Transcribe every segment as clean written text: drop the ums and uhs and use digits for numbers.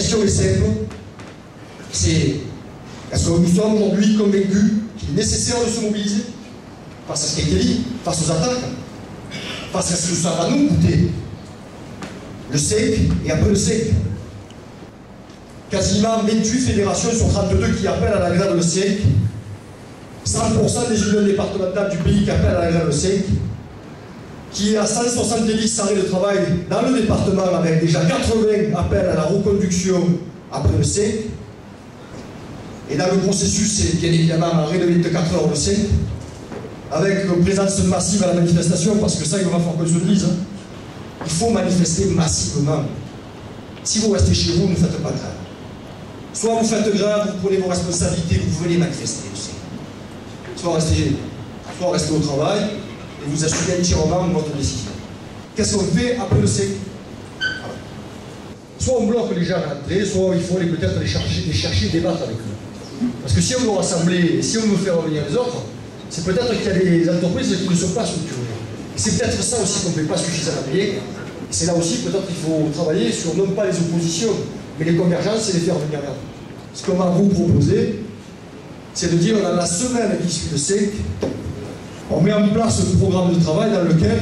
question est simple, c'est est-ce que nous sommes aujourd'hui convaincus qu'il est nécessaire de se mobiliser face à ce qui a été dit, face aux attaques, face à ce que ça va nous coûter, le SEIC et après le SEIC. Quasiment 28 fédérations sur 32 qui appellent à la grève le SEIC, 100% des unions départementales du pays qui appellent à la grève le SEIC, qui a 170 arrêts de travail dans le département avec déjà 80 appels à la reconduction après le SEIC. Et dans le processus, c'est bien évidemment un arrêt de 24 heures le SEIC, avec une présence massive à la manifestation, parce que ça, il va falloir qu'on se le dise. Il faut manifester massivement. Si vous restez chez vous, ne faites pas grève. Soit vous faites grève, vous prenez vos responsabilités, vous venez manifester aussi. Soit restez au travail et vous assumez entièrement votre décision. Qu'est-ce qu'on fait après le SEIC? Soit on bloque les gens à l'entrée, soit il faut peut-être les chercher, débattre avec eux. Parce que si on veut rassembler, si on veut faire revenir les autres, c'est peut-être qu'il y a des entreprises qui ne sont pas structurées. Et c'est peut-être ça aussi qu'on ne fait pas suffisamment bien. Et c'est là aussi peut-être qu'il faut travailler sur non pas les oppositions, mais les convergences et les faire venir vers nous. Ce qu'on va vous proposer, c'est de dire dans la semaine qui suit le SEIC, on met en place un programme de travail dans lequel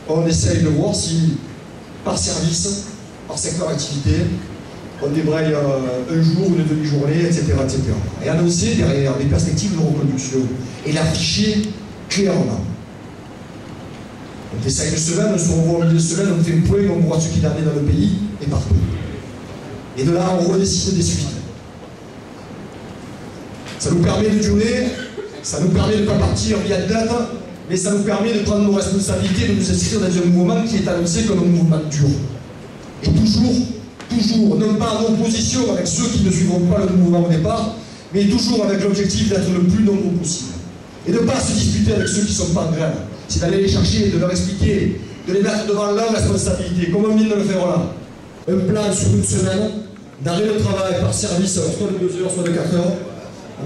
on essaye de voir si, par service, par secteur d'activité, on débraye un jour, une demi-journée, etc., etc. Et annoncer derrière des perspectives de reconduction et l'afficher clairement. On fait ça une semaine, on se revoit au milieu de semaine, on fait un point, on voit ce qu'il en est dans le pays et partout. Et de là, on redécide des suites. Ça nous permet de durer, ça nous permet de ne pas partir via date, mais ça nous permet de prendre nos responsabilités, de nous inscrire dans un mouvement qui est annoncé comme un mouvement dur. Et toujours, non pas en opposition avec ceux qui ne suivront pas le mouvement au départ, mais toujours avec l'objectif d'être le plus nombreux possible. Et de ne pas se disputer avec ceux qui ne sont pas en grève. C'est d'aller les chercher, de leur expliquer, de les mettre devant leurs responsabilités, comme on vient de le faire là. Un plan sur une semaine, d'arrêt de travail par service, soit de 2 heures, soit de 4 heures,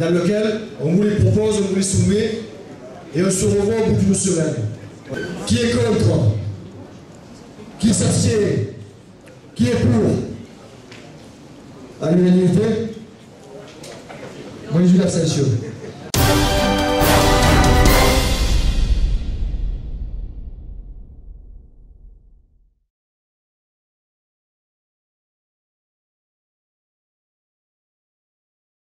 dans lequel on vous les propose, on vous les soumet, et on se revoit au bout d'une semaine. Qui est contre? Qui s'abstient? Qui est pour? À l'unanimité? Moi, j'ai eu l'abstention.